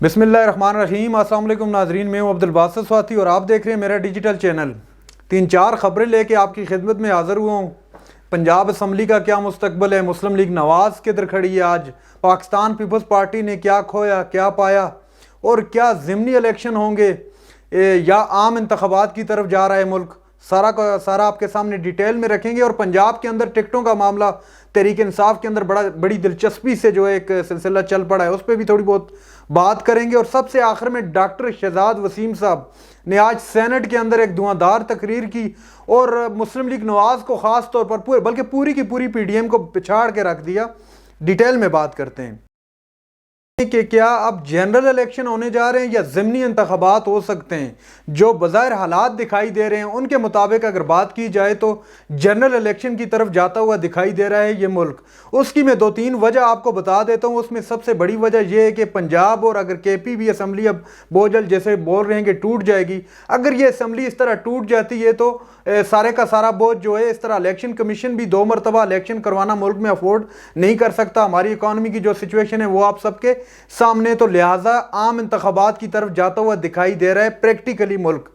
बिस्मिल्लाहिर्रहमानिर्रहीम। अस्सलाम वालेकुम नाजरीन, मैं हूं अब्दुल बासित स्वाति और आप देख रहे हैं मेरा डिजिटल चैनल। 3-4 खबरें लेके आपकी खिदमत में हाज़िर हुआ हूँ। पंजाब असम्बली का क्या मुस्तकबिल है, मुस्लिम लीग नवाज़ किधर खड़ी है आज, पाकिस्तान पीपल्स पार्टी ने क्या खोया क्या पाया, और क्या ज़िमनी इलेक्शन होंगे या आम इंतखाबात की तरफ जा रहा है मुल्क, सारा का सारा आपके सामने डिटेल में रखेंगे। और पंजाब के अंदर टिकटों का मामला तहरीक इंसाफ के अंदर बड़ी दिलचस्पी से जो एक सिलसिला चल पड़ा है, उस पर भी थोड़ी बहुत बात करेंगे। और सबसे आखिर में डॉक्टर शहजाद वसीम साहब ने आज सेनेट के अंदर एक धुआंधार तकरीर की और मुस्लिम लीग नवाज़ को ख़ास तौर पर बल्कि पूरी की पूरी PDM को पिछाड़ के रख दिया। डिटेल में बात करते हैं कि क्या अब जनरल इलेक्शन होने जा रहे हैं या ज़िमनी इंतखाबात हो सकते हैं। जो बज़ाहिर हालात दिखाई दे रहे हैं उनके मुताबिक अगर बात की जाए तो जनरल इलेक्शन की तरफ जाता हुआ दिखाई दे रहा है ये मुल्क। उसकी मैं 2-3 वजह आपको बता देता हूँ। उसमें सबसे बड़ी वजह यह है कि पंजाब और अगर KP भी असम्बली अब बहुत जल्द जैसे बोल रहे हैं कि टूट जाएगी, अगर ये असम्बली इस तरह टूट जाती है तो सारे का सारा बोझ जो है, इस तरह इलेक्शन कमीशन भी 2 मरतबा इलेक्शन करवाना मुल्क में अफोर्ड नहीं कर सकता। हमारी इकॉनमी की जो सिचुएशन है वो आप सबके सामने, तो लिहाजा आम इंतखाबात की तरफ जाता हुआ दिखाई दे रहा है प्रैक्टिकली मुल्क।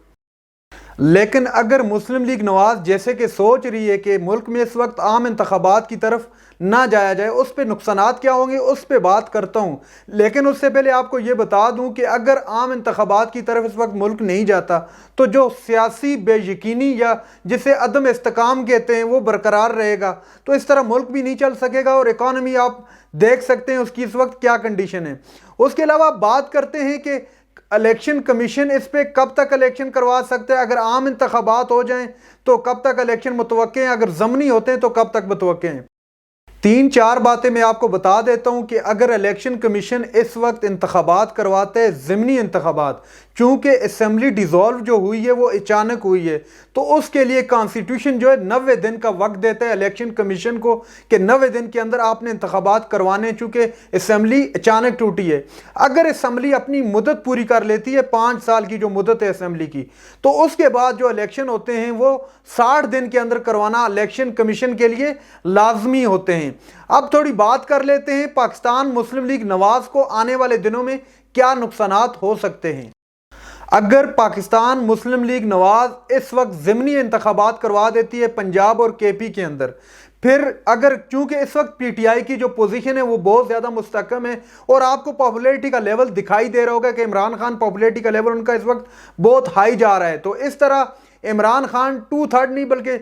लेकिन अगर मुस्लिम लीग नवाज जैसे कि सोच रही है कि मुल्क में इस वक्त आम इंतखाबात की तरफ ना जाया जाए, उस पे नुकसानात क्या होंगे उस पे बात करता हूँ। लेकिन उससे पहले आपको ये बता दूँ कि अगर आम इंतखाबात की तरफ इस वक्त मुल्क नहीं जाता तो जो सियासी बेयकीनी या जिसे अदम इस्तेकाम कहते हैं वो बरकरार रहेगा, तो इस तरह मुल्क भी नहीं चल सकेगा और इकॉनमी आप देख सकते हैं उसकी इस वक्त क्या कंडीशन है। उसके अलावा बात करते हैं कि इलेक्शन कमीशन इस पे कब तक इलेक्शन करवा सकते हैं। अगर आम इंतखाबात हो जाएं तो कब तक इलेक्शन मुतवक्के हैं, अगर ज़मनी होते हैं तो कब तक मुतवक्के हैं। 3-4 बातें मैं आपको बता देता हूं कि अगर इलेक्शन कमीशन इस वक्त इंतखाबात करवाते हैं ज़िमनी इंतखाबात, चूँकि असम्बली डिज़ोल्व जो हुई है वो अचानक हुई है, तो उसके लिए कॉन्स्टिट्यूशन जो है 90 दिन का वक्त देता है इलेक्शन कमीशन को कि 90 दिन के अंदर आपने इंतखाबात करवाने, चूँकि असम्बली अचानक टूटी है। अगर असम्बली अपनी मुद्दत पूरी कर लेती है, 5 साल की जो मुद्दत है असम्बली की, तो उसके बाद जो इलेक्शन होते हैं वो 60 दिन के अंदर करवाना इलेक्शन कमीशन के लिए लाजमी होते हैं। अब थोड़ी बात कर लेते हैं पाकिस्तान मुस्लिम लीग नवाज को आने वाले दिनों में क्या नुकसानात हो सकते हैं। अगर पाकिस्तान मुस्लिम लीग नवाज इस वक्त ज़िमनी इंतखाबात करवा देती है पंजाब और KP के अंदर, फिर अगर चूंकि इस वक्त PTI की जो पोजीशन है वो बहुत ज़्यादा मुस्तकम है और आपको पॉपुलैरिटी का लेवल दिखाई दे रहा होगा कि इमरान खान पॉपुलैरिटी का लेवल उनका इस वक्त बहुत हाई जा रहा है, तो इस तरह इमरान खान 2/3 नहीं बल्कि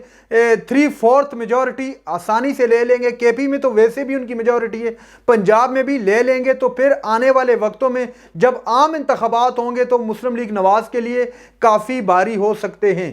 3/4 मेजॉरिटी आसानी से ले लेंगे। KP में तो वैसे भी उनकी मेजॉरिटी है, पंजाब में भी ले लेंगे, तो फिर आने वाले वक्तों में जब आम इंतखाबात होंगे तो मुस्लिम लीग नवाज के लिए काफ़ी भारी हो सकते हैं।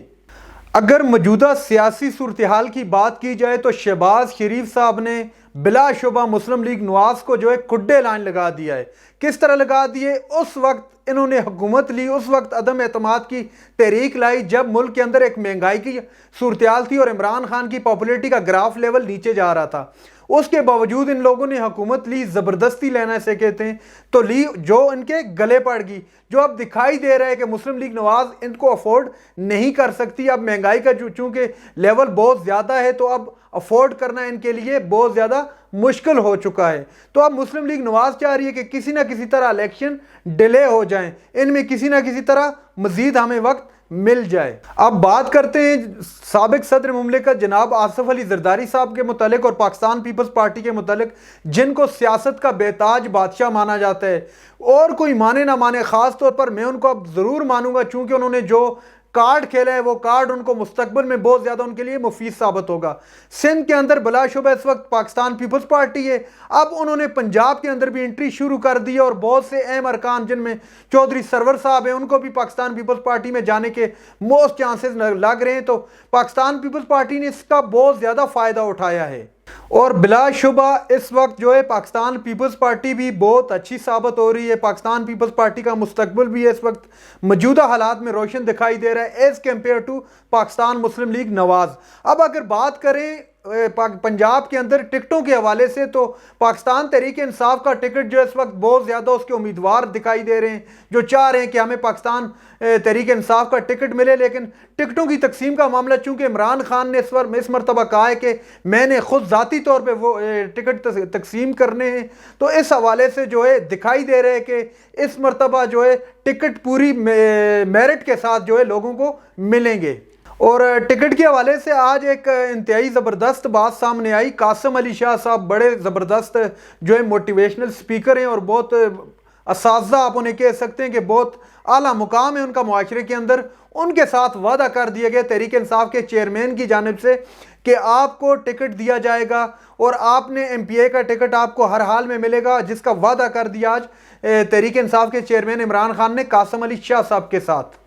अगर मौजूदा सियासी सूरत हाल की बात की जाए तो शहबाज शरीफ साहब ने बिलाशुबा मुस्लिम लीग नवाज को जो है कुड्डे लाइन लगा दिया है। किस तरह लगा दिए, उस वक्त इन्होंने हुकूमत ली, उस वक्त अदम एतमाद की तहरीक लाई जब मुल्क के अंदर एक महंगाई की सूरत हाल थी और इमरान खान की पॉपुलैरिटी का ग्राफ लेवल नीचे जा रहा था। उसके बावजूद इन लोगों ने हुकूमत ली, ज़बरदस्ती लेना से कहते हैं, तो ली जो इनके गले पड़ गई। जो अब दिखाई दे रहा है कि मुस्लिम लीग नवाज इनको अफोर्ड नहीं कर सकती। अब महंगाई का चूँकि लेवल बहुत ज़्यादा है तो अब अफोर्ड करना इनके लिए बहुत ज़्यादा मुश्किल हो चुका है। तो अब मुस्लिम लीग नवाज चाह रही है कि किसी ना किसी तरह इलेक्शन डिले हो जाएं, इनमें किसी ना किसी तरह मज़ीद हमें वक्त मिल जाए। अब बात करते हैं साबिक सदर मुमलिकत जनाब आसिफ अली जरदारी साहब के मुतालिक और पाकिस्तान पीपल्स पार्टी के मुतालिक, जिनको सियासत का बेताज बादशाह माना जाता है। और कोई माने ना माने, ख़ास तौर पर मैं उनको अब ज़रूर मानूंगा चूँकि उन्होंने जो कार्ड खेला है वो कार्ड उनको मुस्तकबिल में बहुत ज़्यादा उनके लिए मुफीद साबित होगा। सिंध के अंदर बिलाशुबा इस वक्त पाकिस्तान पीपल्स पार्टी है। अब उन्होंने पंजाब के अंदर भी एंट्री शुरू कर दी है और बहुत से अहम अरकान जिनमें चौधरी सरवर साहब हैं उनको भी पाकिस्तान पीपल्स पार्टी में जाने के मोस्ट चांसेस लग रहे हैं। तो पाकिस्तान पीपल्स पार्टी ने इसका बहुत ज़्यादा फ़ायदा उठाया है और बिलाशुबा इस वक्त जो है पाकिस्तान पीपल्स पार्टी भी बहुत अच्छी साबित हो रही है। पाकिस्तान पीपल्स पार्टी का मुस्तकबिल भी इस वक्त मौजूदा हालात में रोशन दिखाई दे रहा है as compare to Pakistan Muslim League Nawaz. अब अगर बात करें पंजाब के अंदर टिकटों के हवाले से तो पाकिस्तान तहरीक इंसाफ का टिकट जो इस वक्त बहुत ज़्यादा उसके उम्मीदवार दिखाई दे रहे हैं जो चाह रहे हैं कि हमें पाकिस्तान तहरीक इंसाफ का टिकट मिले, लेकिन टिकटों की तकसीम का मामला चूँकि इमरान खान ने इस मरतबा कहा है कि मैंने ख़ुद ज़ाती तौर पर वो टिकट तकसीम करने हैं, तो इस हवाले से जो है दिखाई दे रहा है कि इस मरतबा जो है टिकट पूरी मेरिट के साथ जो है लोगों को मिलेंगे। और टिकट के हवाले से आज एक इंतहाई ज़बरदस्त बात सामने आई। कासिम अली शाह साहब बड़े ज़बरदस्त जो है मोटिवेशनल स्पीकर हैं और बहुत असाज़ा आप उन्हें कह सकते हैं कि बहुत आला मुकाम है उनका मुआशरे के अंदर। उनके साथ वादा कर दिया गया तहरीक इंसाफ के चेयरमैन की जानिब से कि आपको टिकट दिया जाएगा और आपने MPA का टिकट आपको हर हाल में मिलेगा, जिसका वादा कर दिया आज तहरीक इंसाफ के चेयरमैन इमरान खान ने कासिम अली शाह साहब के साथ।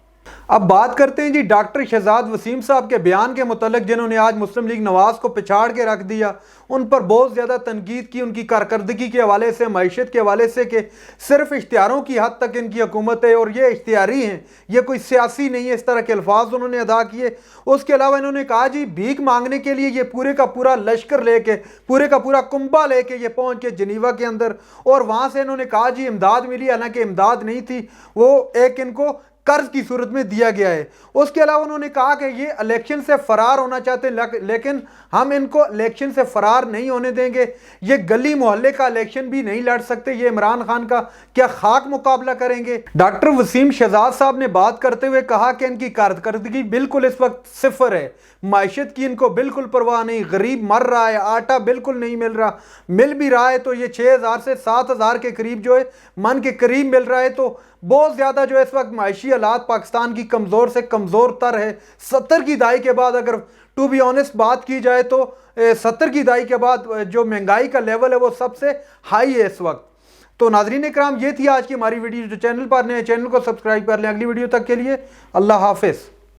अब बात करते हैं जी डॉक्टर शहजाद वसीम साहब के बयान के मुतल्लिक, जिन्होंने आज मुस्लिम लीग नवाज़ को पिछाड़ के रख दिया। उन पर बहुत ज़्यादा तनकीद की उनकी कारकर्दगी के हवाले से, मईशत के हवाले से कि सिर्फ इश्तिहारों की हद तक इनकी हुकूमत है और ये इश्तिहारी हैं, ये कोई सियासी नहीं है, इस तरह के अल्फाज उन्होंने अदा किए। उसके अलावा इन्होंने कहा जी भीख मांगने के लिए ये पूरे का पूरा लश्कर लेके, पूरे का पूरा कुंबा लेके ये पहुँच के जनीवा के अंदर, और वहाँ से इन्होंने कहा जी इमदाद मिली, हालांकि इमदाद नहीं थी, वो एक इनको कर्ज की सूरत में दिया गया है। उसके अलावा उन्होंने कहा कि ये इलेक्शन से फरार होना चाहते हैं, लेकिन हम इनको इलेक्शन से फरार नहीं होने देंगे। ये गली मोहल्ले का इलेक्शन भी नहीं लड़ सकते, ये इमरान खान का क्या खाक मुकाबला करेंगे। डॉक्टर वसीम शहजाद साहब ने बात करते हुए कहा कि इनकी कारकर्दगी बिल्कुल इस वक्त सिफर है, माइशत की इनको बिल्कुल परवाह नहीं, गरीब मर रहा है, आटा बिल्कुल नहीं मिल रहा, मिल भी रहा है तो ये 6000 से 7000 के करीब जो है मन के करीब मिल रहा है। तो बहुत ज़्यादा जो है इस वक्त माशी हालात पाकिस्तान की कमज़ोर से कमज़ोर तर है। 70 की दहाई के बाद अगर टू बी ऑनेस्ट बात की जाए तो 70 की दहाई के बाद जो महंगाई का लेवल है वो सबसे हाई है इस वक्त। तो नाज़रीन इकराम, ये थी आज की हमारी वीडियो। जो चैनल पर नए, चैनल को सब्सक्राइब कर लें। अगली वीडियो तक के लिए अल्लाह हाफिज़।